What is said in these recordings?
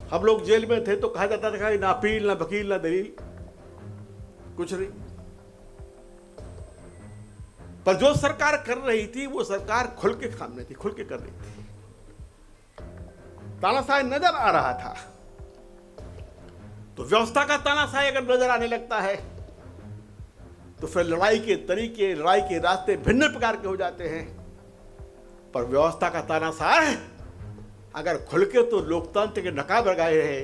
हम लोग जेल में थे तो कहा जाता था कि ना अपील, ना वकील, ना दलील, कुछ नहीं। पर जो सरकार कर रही थी वो सरकार खुल के सामने थी, खुल के कर रही थी। तानाशाही नजर आ रहा था। तो व्यवस्था का तानाशाही अगर नजर आने लगता है तो फिर लड़ाई के तरीके, लड़ाई के रास्ते भिन्न प्रकार के हो जाते हैं। पर व्यवस्था का तानाशाह अगर खुल के तो लोकतंत्र के नकाब लगाए है,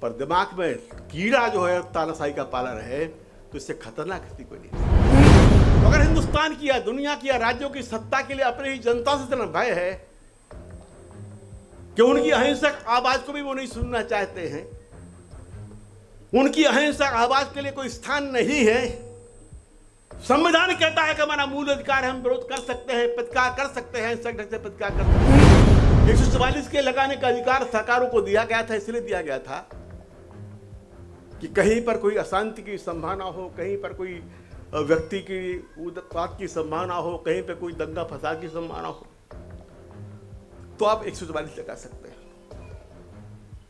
पर दिमाग में कीड़ा जो है तानाशाही का पाला रहे तो इससे खतरनाक किसी को नहीं। तो अगर हिंदुस्तान की या दुनिया की या राज्यों की सत्ता के लिए अपनी ही जनता से इतना भय है कि उनकी अहिंसक आवाज को भी वो नहीं सुनना चाहते हैं, उनकी अहिंसक आवाज के लिए कोई स्थान नहीं है। संविधान कहता है कि हमारा मूल अधिकार है, हम विरोध कर सकते हैं, प्रतिकार कर सकते हैं, ढंग से प्रतिकार कर सकते हैं। 144 के लगाने का अधिकार सरकारों को दिया गया था, इसलिए दिया गया था कि कहीं पर कोई अशांति की संभावना हो, कहीं पर कोई व्यक्ति की उत्पात की संभावना हो, कहीं पर कोई दंगा फसाद की संभावना हो, तो आप 144 लगा सकते हैं।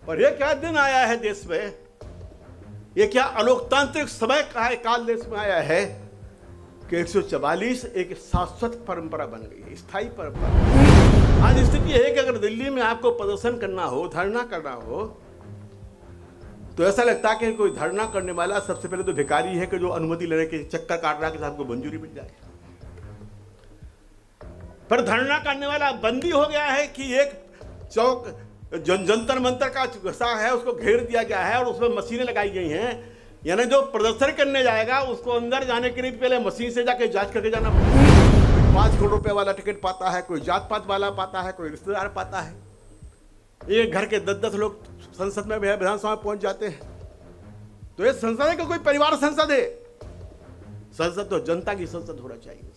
पर यह क्या दिन आया है देश में, यह क्या अलोकतांत्रिक समय का काल देश में आया है कि 144 एक शाश्वत परंपरा बन गई है, स्थायी परंपरा। आज स्थिति है कि अगर दिल्ली में आपको प्रदर्शन करना हो, धरना करना हो, तो ऐसा लगता है कि कोई धरना करने वाला सबसे पहले तो भिखारी है कि जो अनुमति लेने के चक्कर काट रहा है कि आपको मंजूरी मिल जाए। पर धरना करने वाला बंदी हो गया है कि एक चौक जंतर मंतर का हिस्सा है, उसको घेर दिया गया है और उसमें मशीनें लगाई गई हैं। यानी जो प्रदर्शन करने जाएगा उसको अंदर जाने के लिए पहले मशीन से जाके जांच करके जाना पड़ेगा। कोई 5 करोड़ रुपए वाला टिकट पाता है, कोई जात पात वाला पाता है, कोई रिश्तेदार पाता है। एक घर के 10-10 लोग संसद में विधानसभा में पहुंच जाते हैं। तो ये संसद है कि कोई परिवार संसद है? संसद तो जनता की संसद होना चाहिए।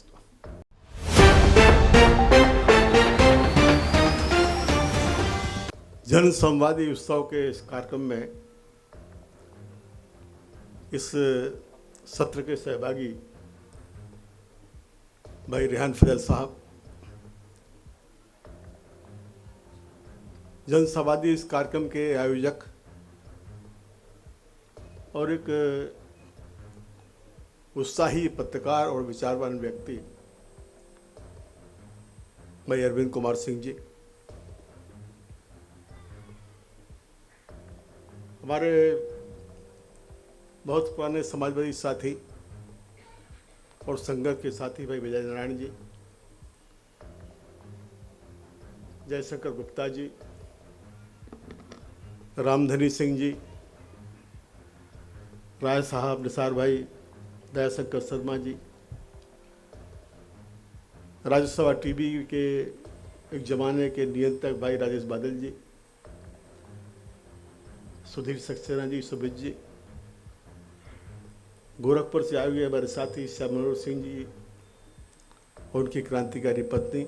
जन संवादी उत्सव के इस कार्यक्रम में इस सत्र के सहभागी भाई रेहान फजल साहब, जन संवादी इस कार्यक्रम के आयोजक और एक उत्साही पत्रकार और विचारवान व्यक्ति भाई अरविंद कुमार सिंह जी, हमारे बहुत पुराने समाजवादी साथी और संघर्ष के साथी भाई विजय नारायण जी, जयशंकर गुप्ता जी, रामधनी सिंह जी, राय साहब, निसार भाई, दयाशंकर शर्मा जी, राज्यसभा टीवी के एक जमाने के नियंत्रक भाई राजेश बादल जी, सुधीर सक्सेना जी, सुमित जी, गोरखपुर से आए हुए हमारे साथी श्याम मनोहर सिंह जी और उनकी क्रांतिकारी पत्नी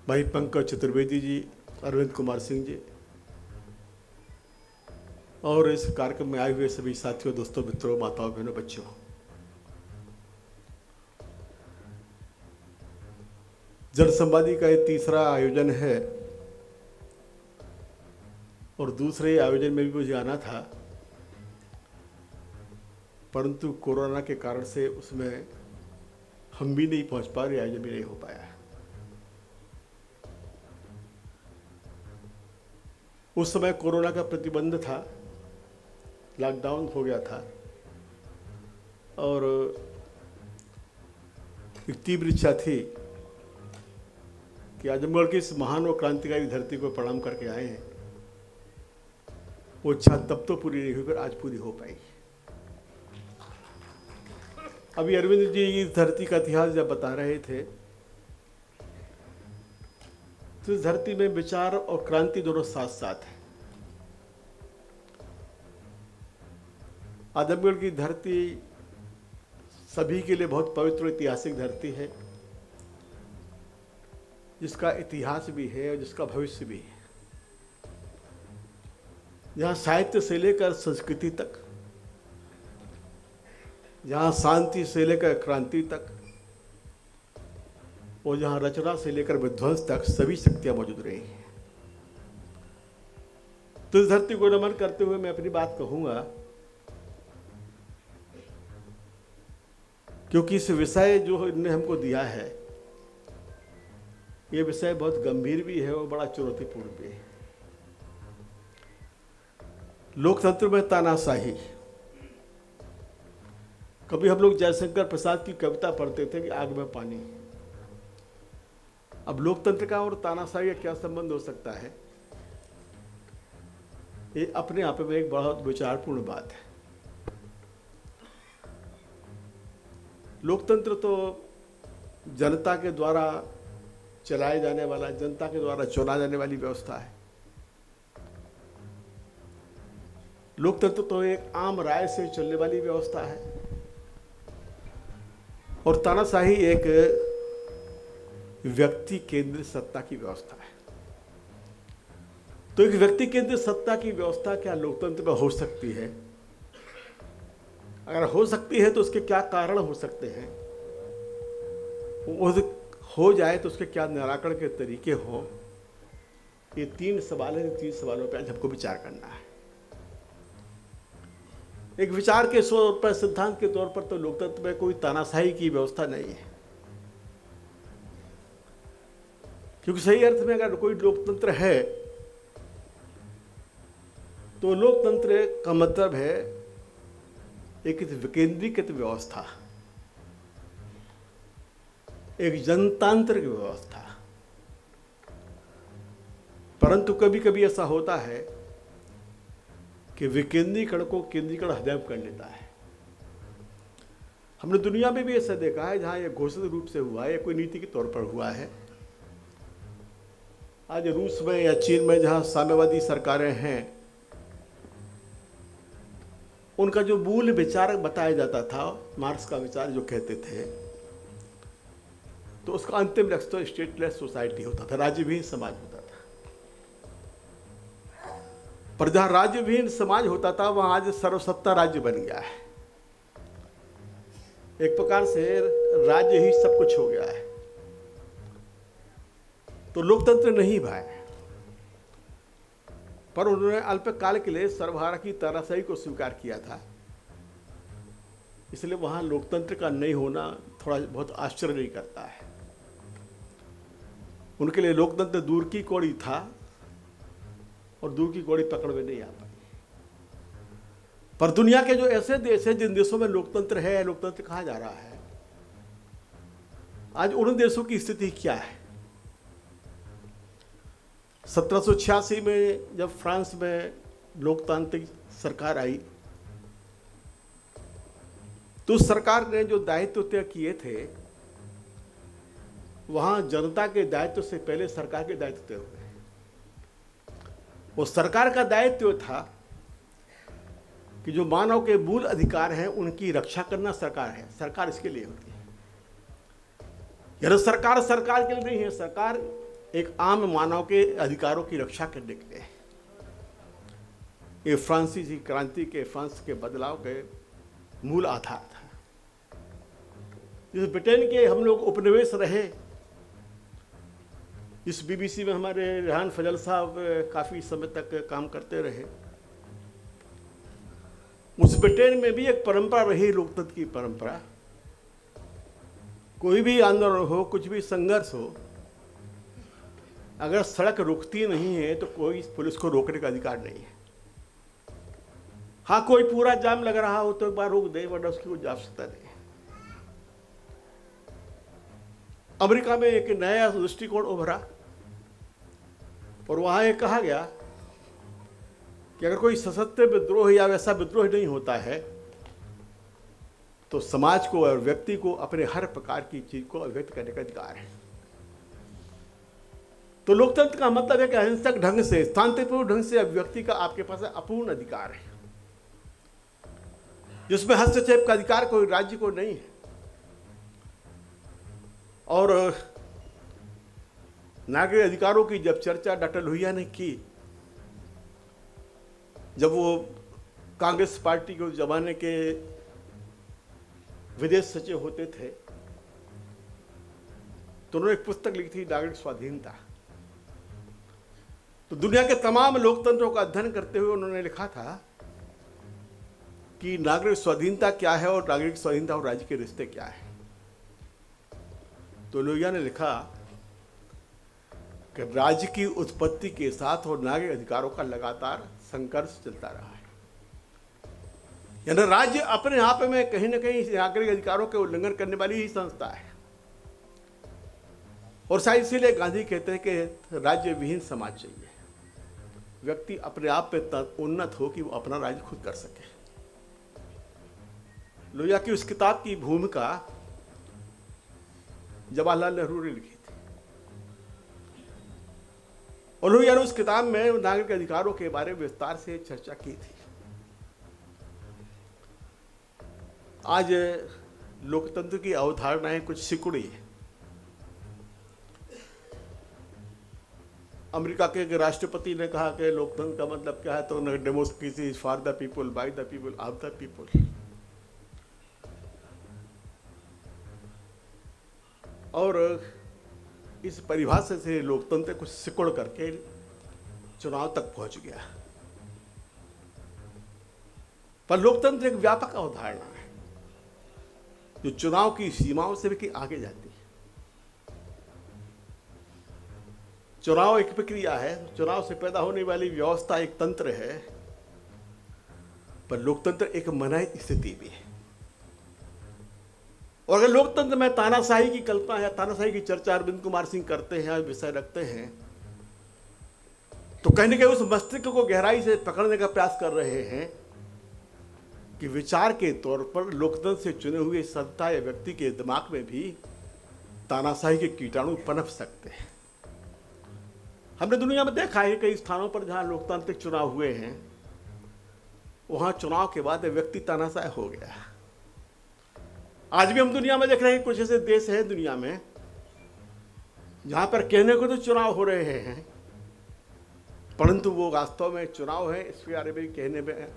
भाई पंकज चतुर्वेदी जी, अरविंद कुमार सिंह जी, और इस कार्यक्रम में आए हुए सभी साथियों, दोस्तों, मित्रों, माताओं, बहनों, बच्चों, जन संवादी का ये तीसरा आयोजन है और दूसरे आयोजन में भी मुझे आना था, परंतु कोरोना के कारण से उसमें हम भी नहीं पहुंच पा रहे, आयोजन भी नहीं हो पाया। उस समय कोरोना का प्रतिबंध था, लॉकडाउन हो गया था और एक तीव्र इच्छा थी कि आजमगढ़ की इस महान और क्रांतिकारी धरती को प्रणाम करके आए हैं। वो इच्छा तब तो पूरी नहीं हुई, पर आज पूरी हो पाई। अभी अरविंद जी इस धरती का इतिहास जब बता रहे थे तो इस धरती में विचार और क्रांति दोनों साथ साथ है। आजमगढ़ की धरती सभी के लिए बहुत पवित्र ऐतिहासिक धरती है, जिसका इतिहास भी है और जिसका भविष्य भी है, जहाँ साहित्य से लेकर संस्कृति तक, जहाँ शांति से लेकर क्रांति तक और जहाँ रचना से लेकर विध्वंस तक सभी शक्तियाँ मौजूद रही हैं। तो इस धरती को नमन करते हुए मैं अपनी बात कहूंगा, क्योंकि इस विषय जो इन्होंने हमको दिया है, ये विषय बहुत गंभीर भी है और बड़ा चुनौतीपूर्ण भी है। लोकतंत्र में तानाशाही। कभी हम लोग जयशंकर प्रसाद की कविता पढ़ते थे कि आग में पानी। अब लोकतंत्र का और तानाशाही का क्या संबंध हो सकता है, ये अपने आप में एक बहुत विचारपूर्ण बात है। लोकतंत्र तो जनता के द्वारा चलाए जाने वाला, जनता के द्वारा चुना जाने वाली व्यवस्था है। लोकतंत्र तो एक आम राय से चलने वाली व्यवस्था है और तानाशाही एक व्यक्ति केंद्रित सत्ता की व्यवस्था है। तो एक व्यक्ति केंद्रित सत्ता की व्यवस्था क्या लोकतंत्र में हो सकती है? अगर हो सकती है तो उसके क्या कारण हो सकते हैं, वो हो जाए तो उसके क्या निराकरण के तरीके हो, ये 3 सवाल हैं। 3 सवालों पर आज हमको विचार करना है। एक विचार के तौर पर, सिद्धांत के तौर पर तो लोकतंत्र में कोई तानाशाही की व्यवस्था नहीं है, क्योंकि सही अर्थ में अगर कोई लोकतंत्र है तो लोकतंत्र का मतलब है एक विकेंद्रीकृत व्यवस्था, एक जनतांत्रिक व्यवस्था। परंतु कभी कभी ऐसा होता है कि विकेंद्रीकरण को केंद्रीकरण हदम कर लेता है। हमने दुनिया में भी ऐसा देखा है जहां यह घोषित रूप से हुआ है, कोई नीति के तौर पर हुआ है। आज रूस में या चीन में जहां साम्यवादी सरकारें हैं, उनका जो मूल विचार बताया जाता था, मार्क्स का विचार जो कहते थे, तो उसका अंतिम लक्ष्य तो स्टेटलेस सोसाइटी होता था, राज्यविहीन समाज होता था। पर जहां राज्यविहीन समाज होता था वहां आज सर्वसत्ता राज्य बन गया है। एक प्रकार से राज्य ही सब कुछ हो गया है। तो लोकतंत्र नहीं भाई, पर उन्होंने अल्पकाल के लिए सर्वहारा की तानाशाही को स्वीकार किया था। इसलिए वहां लोकतंत्र का नहीं होना थोड़ा बहुत आश्चर्य नहीं करता है। उनके लिए लोकतंत्र दूर की कौड़ी था और दूर की कौड़ी पकड़ में नहीं आ पाई। पर दुनिया के जो ऐसे देश हैं जिन देशों में लोकतंत्र है, लोकतंत्र कहा जा रहा है, आज उन देशों की स्थिति क्या है? 1786 में जब फ्रांस में लोकतांत्रिक सरकार आई, तो उस सरकार ने जो दायित्व तय किए थे, वहां जनता के दायित्व से पहले सरकार के दायित्व तय हुए। वो सरकार का दायित्व था कि जो मानव के मूल अधिकार हैं उनकी रक्षा करना सरकार है। सरकार इसके लिए होती है। यह सरकार सरकार के लिए नहीं है, सरकार एक आम मानव के अधिकारों की रक्षा करने के लिए। ये फ्रांसीसी क्रांति के, फ्रांस के बदलाव के मूल आधार था। जिस ब्रिटेन के हम लोग उपनिवेश रहे, इस बीबीसी में हमारे रेहान फजल साहब काफ़ी समय तक काम करते रहे, उस ब्रिटेन में भी एक परंपरा रही, लोकतंत्र की परंपरा। कोई भी आंदोलन हो, कुछ भी संघर्ष हो, अगर सड़क रुकती नहीं है तो कोई पुलिस को रोकने का अधिकार नहीं है। हाँ, कोई पूरा जाम लग रहा हो तो एक बार रोक दे, वरना उसकी कोई आवश्यकता नहीं है। अमेरिका में एक नया दृष्टिकोण उभरा और वहां यह कहा गया कि अगर कोई सशस्त्र विद्रोह या वैसा विद्रोह नहीं होता है तो समाज को और व्यक्ति को अपने हर प्रकार की चीज को अभिव्यक्त करने का अधिकार है। तो लोकतंत्र का मतलब है कि अहिंसक ढंग से, शांतिपूर्ण ढंग से अभिव्यक्ति का आपके पास अपूर्ण अधिकार है, जिसमें हस्तक्षेप का अधिकार कोई राज्य को नहीं है। और नागरिक अधिकारों की जब चर्चा डॉक्टर लोहिया ने की, जब वो कांग्रेस पार्टी के उस जमाने के विदेश सचिव होते थे, तो उन्होंने एक पुस्तक लिखी थी, नागरिक स्वाधीनता। तो दुनिया के तमाम लोकतंत्रों का अध्ययन करते हुए उन्होंने लिखा था कि नागरिक स्वाधीनता क्या है और नागरिक स्वाधीनता और राज्य के रिश्ते क्या है। तो लोहिया ने लिखा कि राज्य की उत्पत्ति के साथ और नागरिक अधिकारों का लगातार संघर्ष चलता रहा है। यानी राज्य अपने आप में कहीं ना कहीं नागरिक अधिकारों के उल्लंघन करने वाली ही संस्था है। और शायद इसीलिए गांधी कहते हैं कि राज्य विहीन समाज चाहिए। व्यक्ति अपने आप पे उन्नत हो कि वो अपना राज्य खुद कर सके। लोहिया की उस किताब की भूमिका जवाहरलाल नेहरू ने लिखी थी और लोहिया ने उस किताब में नागरिक अधिकारों के बारे में विस्तार से चर्चा की थी। आज लोकतंत्र की अवधारणाएं कुछ सिकुड़ी है। अमेरिका के एक राष्ट्रपति ने कहा कि लोकतंत्र का मतलब क्या है, तो democracy for the people, by the people, of the people. और इस परिभाषा से लोकतंत्र को सिकुड़ करके चुनाव तक पहुंच गया। पर लोकतंत्र एक व्यापक अवधारणा है जो चुनाव की सीमाओं से भी आगे जाती है। चुनाव एक प्रक्रिया है, चुनाव से पैदा होने वाली व्यवस्था एक तंत्र है, पर लोकतंत्र एक मनाही स्थिति भी है। और अगर लोकतंत्र में तानाशाही की कल्पना या तानाशाही की चर्चा अरविंद कुमार सिंह करते हैं, विषय रखते हैं, तो कहीं ना कहीं उस मस्तिष्क को गहराई से पकड़ने का प्रयास कर रहे हैं कि विचार के तौर पर लोकतंत्र से चुने हुए संस्था या व्यक्ति के दिमाग में भी तानाशाही के कीटाणु पनप सकते हैं। हमने दुनिया में देखा है कई स्थानों पर जहां लोकतांत्रिक चुनाव हुए हैं, वहां चुनाव के बाद व्यक्ति तानाशाह हो गया। आज भी हम दुनिया में देख रहे हैं कुछ ऐसे देश हैं दुनिया में जहां पर कहने को तो चुनाव हो रहे हैं, परंतु वो वास्तव में चुनाव है इसके बारे में कहने में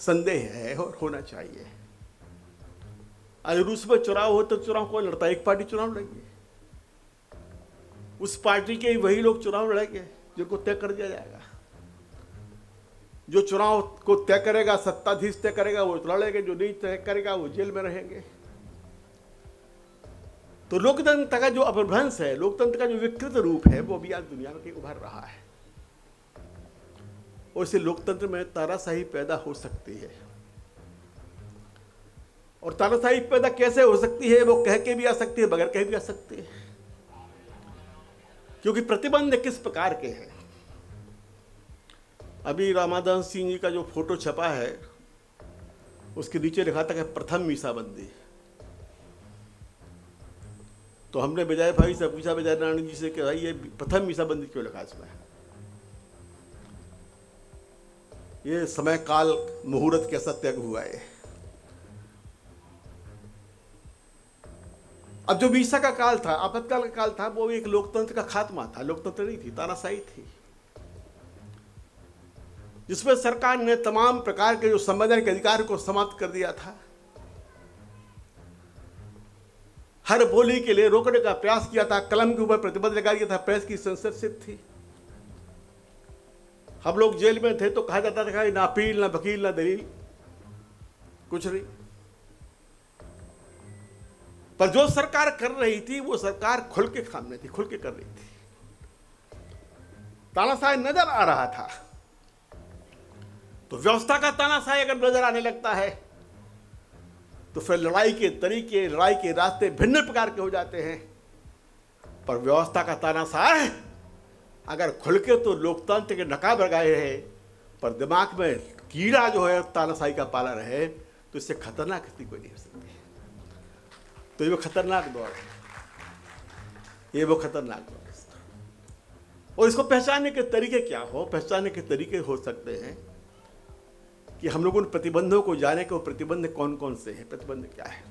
संदेह है और होना चाहिए। आज रूस में चुनाव हो तो चुनाव कौन लड़ता है? एक पार्टी चुनाव लड़ेगी, उस पार्टी के वही लोग चुनाव लड़ेंगे जिनको तय कर दिया जाएगा। जो चुनाव को तय करेगा सत्ताधीश तय करेगा वो लड़ेंगे, जो नहीं तय करेगा वो जेल में रहेंगे। तो लोकतंत्र का जो अपभ्रंश है, लोकतंत्र का जो विकृत रूप है, वो भी आज दुनिया में उभर रहा है और इससे लोकतंत्र में तानाशाही पैदा हो सकती है। और तानाशाही पैदा कैसे हो सकती है? वो कह के भी आ सकती है, बगैर कहे भी आ सकती है। क्योंकि प्रतिबंध किस प्रकार के हैं? अभी रामादान सिंह जी का जो फोटो छपा है उसके नीचे लिखा था कि प्रथम मीसाबंदी। तो हमने विजय भाई से पूछा, विजय नारायण जी से, कि भाई ये प्रथम मीसाबंदी क्यों लिखा इसमें? ये समय काल मुहूर्त कैसा त्याग हुआ है? अब जो मीसा का काल था, आपातकाल का काल था, वो एक लोकतंत्र का खात्मा था। लोकतंत्र नहीं थी, तानाशाही थी, जिसमें सरकार ने तमाम प्रकार के जो संवैधानिक अधिकार को समाप्त कर दिया था। हर बोली के लिए रोकने का प्रयास किया था, कलम के ऊपर प्रतिबंध लगा दिया था, प्रेस की सेंसरशिप थी। हम लोग जेल में थे तो कहा जाता था ना अपील, ना वकील, ना दलील, कुछ नहीं। पर जो सरकार कर रही थी वो सरकार खुल के सामने थी, खुल के कर रही थी। तानाशाह नजर आ रहा था। तो व्यवस्था का तानाशाह अगर नजर आने लगता है तो फिर लड़ाई के तरीके, लड़ाई के रास्ते भिन्न प्रकार के हो जाते हैं। पर व्यवस्था का तानाशाह अगर खुल के तो लोकतंत्र के नकाब लगाए है, पर दिमाग में कीड़ा जो है तानाशाही का पाला रहे, तो इससे खतरनाक स्थिति कोई नहीं हो सकती। तो ये वो खतरनाक दौर है, ये वो खतरनाक दौर है। और इसको पहचानने के तरीके क्या हो? पहचानने के तरीके हो सकते हैं कि हम लोग उन प्रतिबंधों को जाने के, वो प्रतिबंध कौन कौन से हैं, प्रतिबंध क्या है।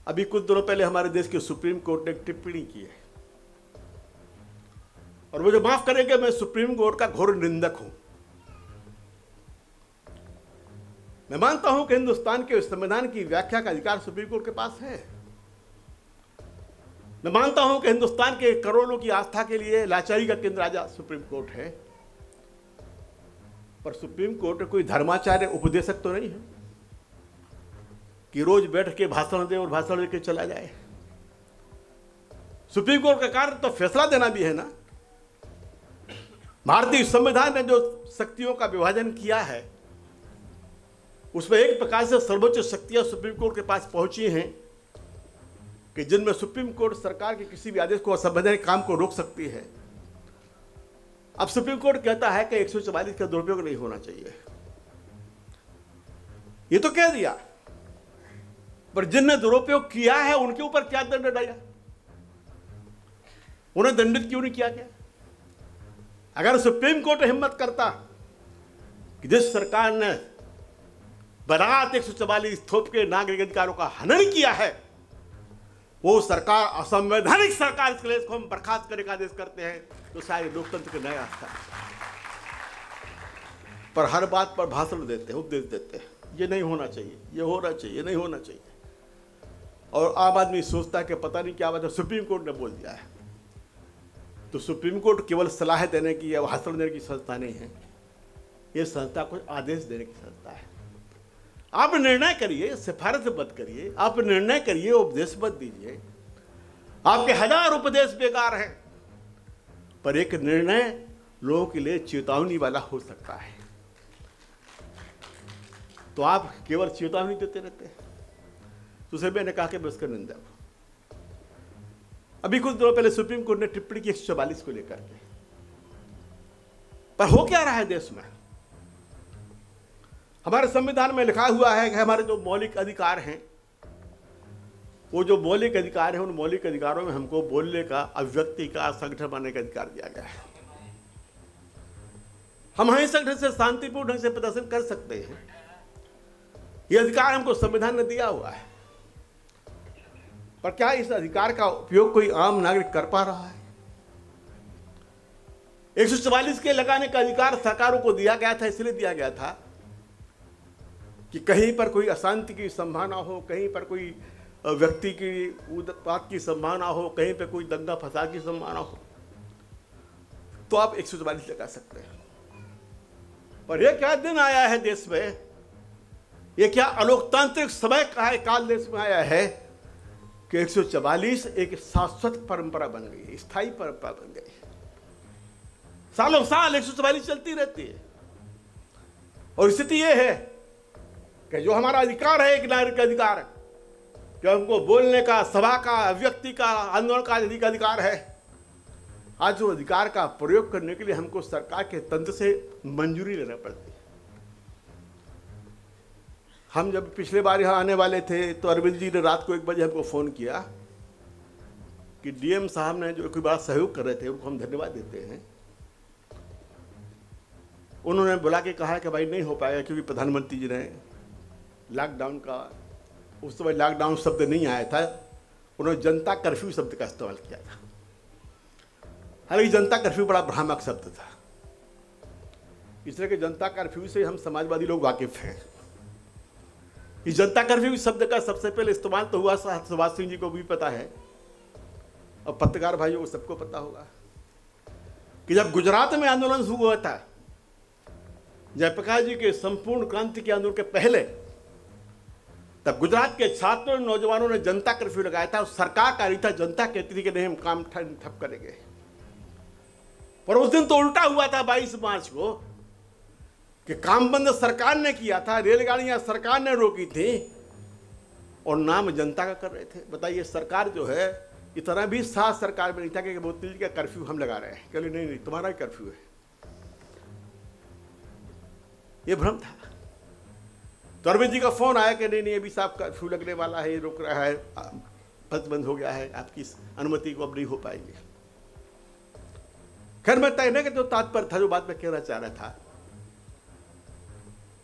अभी कुछ दिनों पहले हमारे देश के सुप्रीम कोर्ट ने एक टिप्पणी की है, और मुझे माफ करेंगे, मैं सुप्रीम कोर्ट का घोर निंदक हूं। मैं मानता हूं कि हिंदुस्तान के संविधान की व्याख्या का अधिकार सुप्रीम कोर्ट के पास है, मैं मानता हूं कि हिंदुस्तान के करोड़ों की आस्था के लिए लाचारी का केंद्र आज सुप्रीम कोर्ट है, पर सुप्रीम कोर्ट कोई धर्माचार्य उपदेशक तो नहीं है कि रोज बैठ के भाषण दे और भाषण देके चला जाए। सुप्रीम कोर्ट का कार्य तो फैसला देना भी है ना। भारतीय संविधान ने जो शक्तियों का विभाजन किया है उसमें एक प्रकार से सर्वोच्च शक्तियां सुप्रीम कोर्ट के पास पहुंची हैं कि जिनमें सुप्रीम कोर्ट सरकार के किसी भी आदेश को असंवैधानिक काम को रोक सकती है। अब सुप्रीम कोर्ट कहता है कि 144 का दुरुपयोग नहीं होना चाहिए, ये तो कह दिया, पर जिनने दुरुपयोग किया है उनके ऊपर क्या दंड डाला, उन्हें दंडित क्यों नहीं किया गया? अगर सुप्रीम कोर्ट हिम्मत करता कि जिस सरकार ने बरात 144 थोप के नागरिक अधिकारों का हनन किया है वो सरकार असंवैधानिक सरकार, इसके लिए इसको हम बर्खास्त करने का आदेश करते हैं, तो शायद लोकतंत्र का नया रास्ता। पर हर बात पर भाषण देते हैं, उपदेश देते हैं, ये नहीं होना चाहिए, ये होना चाहिए, ये नहीं होना चाहिए। और आम आदमी सोचता है कि पता नहीं क्या बात है, सुप्रीम कोर्ट ने बोल दिया है। तो सुप्रीम कोर्ट केवल सलाह देने की या भाषण देने की संस्था नहीं है, ये संस्था कोई आदेश देने की संस्था है। आप निर्णय करिए, सिफारिश मत करिए, आप निर्णय करिए, उपदेश मत दीजिए। आपके 1000 उपदेश बेकार हैं, पर एक निर्णय लोगों के लिए चेतावनी वाला हो सकता है। तो आप केवल चेतावनी देते रहते हैं। दूसरे मैंने कहा कि मैं उसका निंदा हूं। अभी कुछ दिनों पहले सुप्रीम कोर्ट ने टिप्पणी की 144 को लेकर के, पर हो क्या रहा है देश में? हमारे संविधान में लिखा हुआ है कि हमारे जो मौलिक अधिकार हैं, वो जो मौलिक अधिकार है, उन मौलिक अधिकारों में हमको बोलने का, अभिव्यक्ति का, संगठन बनाने का अधिकार दिया गया है। हम अहिंसक ढंग से, शांतिपूर्ण ढंग से प्रदर्शन कर सकते हैं, ये अधिकार हमको संविधान ने दिया हुआ है। पर क्या इस अधिकार का उपयोग कोई आम नागरिक कर पा रहा है? 144 के लगाने का अधिकार सरकारों को दिया गया था, इसलिए दिया गया था कि कहीं पर कोई अशांति की संभावना हो, कहीं पर कोई व्यक्ति की उत्पात की संभावना हो, कहीं पर कोई दंगा फसाद की संभावना हो, तो आप 144 लगा सकते हैं। पर यह क्या दिन आया है देश में, यह क्या अलोकतांत्रिक समय का है काल देश में आया है कि 144 एक शाश्वत परंपरा बन गई, स्थायी परंपरा बन गई। सालों साल 144 चलती रहती है। और स्थिति यह है कि जो हमारा अधिकार है, एक नागरिक का अधिकार, जो हमको बोलने का, सभा का, अभिव्यक्ति का, आंदोलन का अधिकार है, आज जो अधिकार का प्रयोग करने के लिए हमको सरकार के तंत्र से मंजूरी लेना पड़ती है। हम जब पिछले बार यहाँ आने वाले थे तो अरविंद जी ने रात को 1 बजे हमको फ़ोन किया कि डीएम साहब ने जो कोई बड़ा सहयोग कर रहे थे, उनको हम धन्यवाद देते हैं। उन्होंने बुला के कहा कि भाई नहीं हो पाएगा, क्योंकि प्रधानमंत्री जी ने लॉकडाउन का, उस समय लॉकडाउन शब्द नहीं आया था, उन्होंने जनता कर्फ्यू शब्द का इस्तेमाल किया था। हालांकि जनता कर्फ्यू बड़ा भ्रामक शब्द था, इसलिए कि जनता कर्फ्यू से हम समाजवादी लोग वाकिफ हैं। इस जनता कर्फ्यू शब्द का सबसे पहले इस्तेमाल तो हुआ सुभाष सिंह जी को भी पता है, और पत्रकार भाइयों को सबको पता होगा कि जब गुजरात में आंदोलन शुरू हुआ था, जयप्रकाश जी के संपूर्ण क्रांति के आंदोलन के पहले, तब गुजरात के छात्रों और नौजवानों ने जनता कर्फ्यू लगाया था। सरकार का नहीं था, जनता कहती थी कि नहीं हम काम ठप करेंगे। पर उस दिन तो उल्टा हुआ था 22 मार्च को, कि काम बंद सरकार ने किया था, रेलगाड़ियां सरकार ने रोकी थी और नाम जनता का कर रहे थे। बताइए, सरकार जो है इतना भी साथ सरकार में नहीं था कि मोदी जी का कर्फ्यू हम लगा रहे हैं, कहले नहीं तुम्हारा ही कर्फ्यू है। ये भ्रम था। तो अरविंद जी का फोन आया कि नहीं अभी साहब कर्फ्यू लगने वाला है, ये रुक रहा है, बस बंद हो गया है, आपकी अनुमति को अब नहीं हो पाएंगे। खैर मैं तय नहीं कि जो तात्पर्य था, जो बात मैं कहना चाह रहा था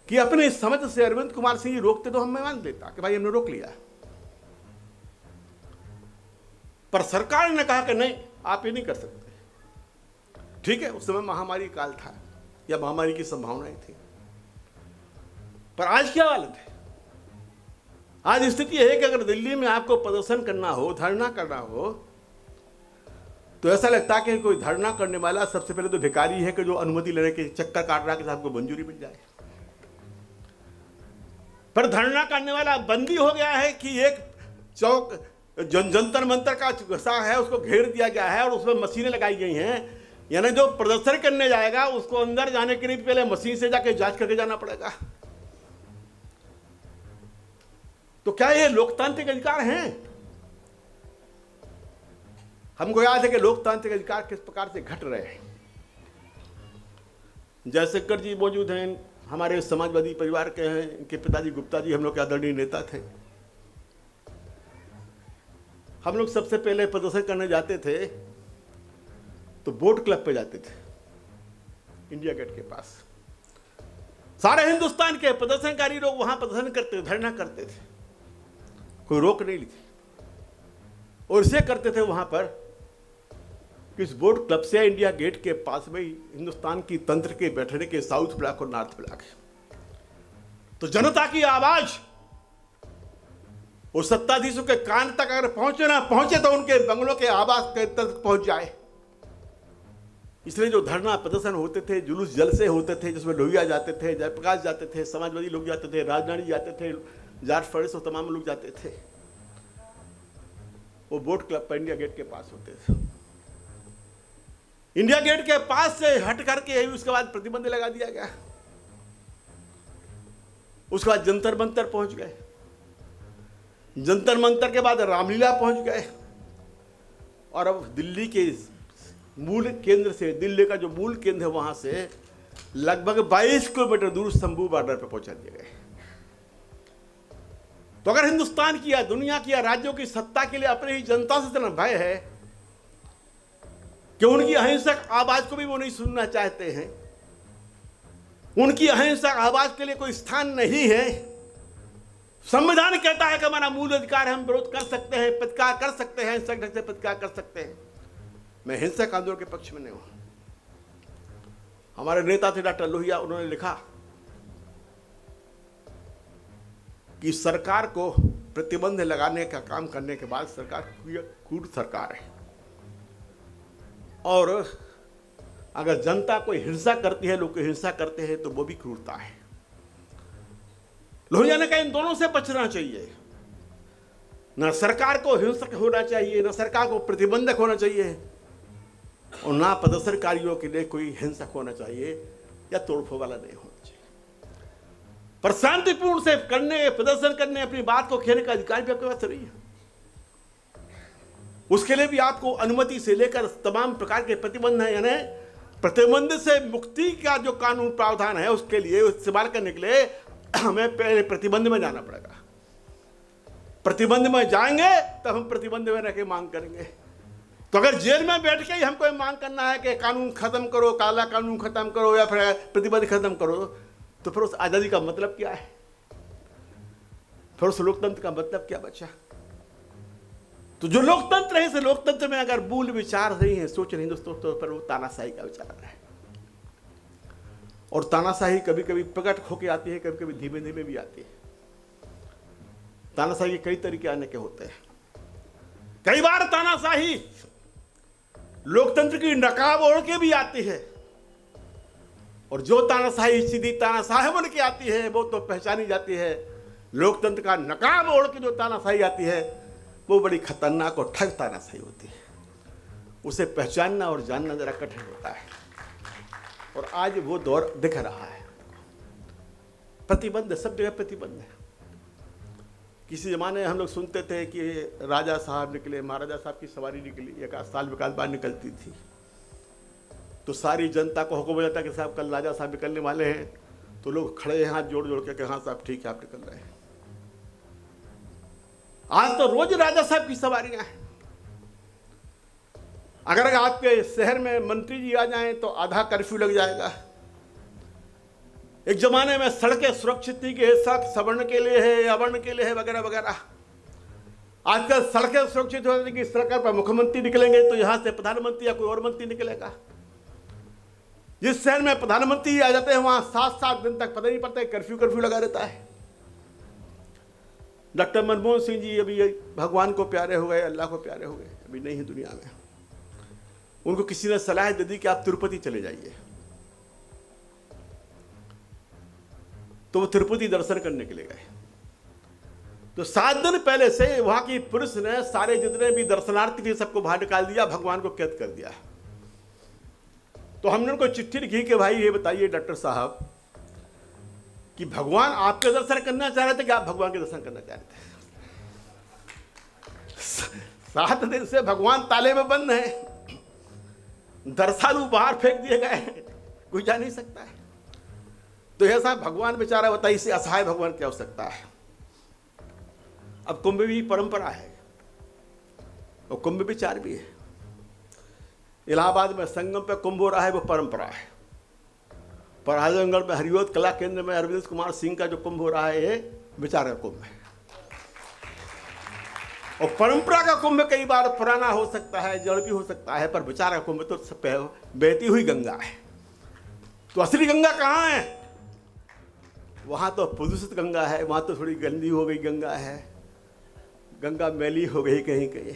कि अपने समझ से अरविंद कुमार सिंह जी रोकते तो मैं मान लेता कि भाई हमने रोक लिया, पर सरकार ने कहा कि नहीं आप ये नहीं कर सकते। ठीक है, उस समय महामारी काल था या महामारी की संभावनाएं थी, पर आज क्या हालत है? आज स्थिति है कि अगर दिल्ली में आपको प्रदर्शन करना हो, धरना करना हो, तो ऐसा लगता है कि कोई धरना करने वाला सबसे पहले तो भिखारी है कि जो अनुमति लेने के चक्कर काट रहा है कि साहब को मंजूरी मिल जाए। पर धरना करने वाला बंदी हो गया है कि एक चौक जंतर मंतर का हिस्सा है उसको घेर दिया गया है और उसमें मशीनें लगाई गई हैं, यानी जो प्रदर्शन करने जाएगा उसको अंदर जाने के लिए पहले मशीन से जाके जांच करके जाना पड़ेगा। तो क्या ये लोकतांत्रिक अधिकार हैं? हमको याद है कि लोकतांत्रिक अधिकार किस प्रकार से घट रहे हैं। जयशंकर जी मौजूद हैं, हमारे समाजवादी परिवार के हैं, इनके पिताजी गुप्ता जी हम लोग के आदरणीय नेता थे। हम लोग सबसे पहले प्रदर्शन करने जाते थे तो बोट क्लब पे जाते थे, इंडिया गेट के पास। सारे हिंदुस्तान के प्रदर्शनकारी लोग वहां प्रदर्शन करते थे, धरना करते थे, कोई रोक नहीं ली थी। और इसे करते थे वहां पर किस बोट क्लब से इंडिया गेट के पास में हिंदुस्तान की तंत्र के बैठने के साउथ ब्लॉक और नॉर्थ ब्लॉक है। तो जनता की आवाज उस सत्ताधीशों के कान तक अगर पहुंचे ना पहुंचे तो उनके बंगलों के आवाज के तक पहुंच जाए। इसलिए जो धरना प्रदर्शन होते थे, जुलूस जलसे होते थे जिसमें लोहिया जाते थे, जयप्रकाश जाते थे, समाजवादी लोग जाते थे, राजनारी जाते थे, जॉर्ज फर्नांडिस और तमाम लोग जाते थे, वो बोट क्लब पर इंडिया गेट के पास होते थे। इंडिया गेट के पास से हट करके उसके बाद प्रतिबंध लगा दिया गया। उसके बाद जंतर मंतर पहुंच गए, जंतर मंतर के बाद रामलीला पहुंच गए, और अब दिल्ली के मूल केंद्र से, दिल्ली का जो मूल केंद्र है वहां से लगभग 22 किलोमीटर दूर शंभू बॉर्डर पर पहुंचा दिए गए। तो अगर हिंदुस्तान की या दुनिया की या राज्यों की सत्ता के लिए अपनी ही जनता से इतना भय है कि उनकी अहिंसक आवाज को भी वो नहीं सुनना चाहते हैं, उनकी अहिंसक आवाज के लिए कोई स्थान नहीं है। संविधान कहता है कि हमारा मूल अधिकार है, हम विरोध कर सकते हैं, प्रतिकार कर सकते हैं, हिंसक ढंग से प्रतिकार कर सकते हैं। मैं हिंसक आंदोलन के पक्ष में नहीं हूं। हमारे नेता थे डॉक्टर लोहिया, उन्होंने लिखा कि सरकार को प्रतिबंध लगाने का काम करने के बाद सरकार क्रूर सरकार है, और अगर जनता कोई हिंसा करती है, लोग कोई हिंसा करते हैं तो वो भी क्रूरता है। लोहिया ने कहा इन दोनों से बचना चाहिए, न सरकार को हिंसक होना चाहिए, न सरकार को प्रतिबंधक होना चाहिए, और ना प्रदर्शनकारियों के लिए कोई हिंसक होना चाहिए या तोड़फोड़ वाला नहीं होना चाहिए। पर शांतिपूर्ण से करने, प्रदर्शन करने, अपनी बात को कहने का अधिकार भी आपके पास नहीं है। उसके लिए भी आपको अनुमति से लेकर तमाम प्रकार के प्रतिबंध है, यानी प्रतिबंध से मुक्ति का जो कानून प्रावधान है उसके लिए इस्तेमाल करने के लिए हमें पहले प्रतिबंध में जाना पड़ेगा। प्रतिबंध में जाएंगे तब हम प्रतिबंध में रह के मांग करेंगे। तो अगर जेल में बैठ के ही हमको मांग करना है कि कानून खत्म करो, काला कानून खत्म करो या फिर प्रतिबंध खत्म करो, तो फिर उस आजादी का मतलब क्या है? फिर उस लोकतंत्र का मतलब क्या बचा? तो जो लोकतंत्र है, इस लोकतंत्र में अगर मूल विचार नहीं है, सोच नहीं दोस्तों, तो फिर वो तानाशाही का विचार है। और तानाशाही कभी कभी प्रकट होके आती है, कभी कभी धीमे धीमे भी आती है। तानाशाही के कई तरीके आने के होते हैं। कई बार तानाशाही लोकतंत्र की नकाब ओढ़ के भी आती है, और जो तानाशाही सीधी तानाशाही बन के आती है वो तो पहचानी जाती है। लोकतंत्र का नकाब ओढ़ के जो तानाशाही आती है वो बड़ी खतरनाक और ठग तानाशाही होती है। उसे पहचानना और जानना जरा कठिन होता है, और आज वो दौर दिख रहा है। प्रतिबंध, सब जगह प्रतिबंध है। किसी जमाने हम लोग सुनते थे कि राजा साहब निकले, महाराजा साहब की सवारी निकली, एक आध साल विकास बाद निकलती थी, तो सारी जनता को हुक्म हो जाता कि साहब कल राजा साहब निकलने वाले हैं, तो लोग खड़े हाथ जोड़ जोड़ के हाँ साहब ठीक है आप निकल रहे हैं। आज तो रोज राजा साहब की सवारियां हैं। अगर आपके शहर में मंत्री जी आ जाएं तो आधा कर्फ्यू लग जाएगा। एक जमाने में सड़कें सुरक्षित थी कि सड़क सवर्ण के लिए है, अवर्ण के लिए है, वगैरह वगैरह। आजकल सड़कें सुरक्षित होती कि सड़क पर मुख्यमंत्री निकलेंगे तो यहां से प्रधानमंत्री या कोई और मंत्री निकलेगा। जिस शहर में प्रधानमंत्री आ जाते हैं वहां 7-7 दिन तक पता नहीं पड़ता है, कर्फ्यू लगा रहता है। डॉक्टर मनमोहन सिंह जी अभी भगवान को प्यारे हो गए, अल्लाह को प्यारे हो गए, अभी नहीं है दुनिया में। उनको किसी ने सलाह दे दी कि आप तिरुपति चले जाइए, तो वो तिरुपति दर्शन करने के लिए गए। तो 7 दिन पहले से वहां की पुलिस ने सारे जितने भी दर्शनार्थी थे सबको बाहर निकाल दिया, भगवान को कैद कर दिया। तो हमने उनको चिट्ठी लिखी कि भाई ये बताइए डॉक्टर साहब कि भगवान आपके दर्शन करना चाह रहे थे कि आप भगवान के दर्शन करना चाह रहे थे? 7 दिन से भगवान ताले में बंद है, दर्शालु बाहर फेंक दिए गए, कोई जा नहीं सकता है। तो ऐसा भगवान बेचारा बताइए, इससे असहाय भगवान क्या हो सकता है। अब कुंभ भी परंपरा है और कुंभ विचार भी है। इलाहाबाद में संगम पे कुंभ हो रहा है, वो परंपरा है। पर आजमगढ़ में हरिओत कला केंद्र में अरविंद कुमार सिंह का जो कुंभ हो रहा है, ये विचार का कुंभ है। और परंपरा का कुंभ कई बार पुराना हो सकता है, जड़ भी हो सकता है, पर विचार का कुंभ तो बहती हुई गंगा है। तो असली गंगा कहाँ है? वहां तो प्रदूषित गंगा है, वहां तो थोड़ी गंदी हो गई गंगा है, गंगा मैली हो गई कहीं कहीं।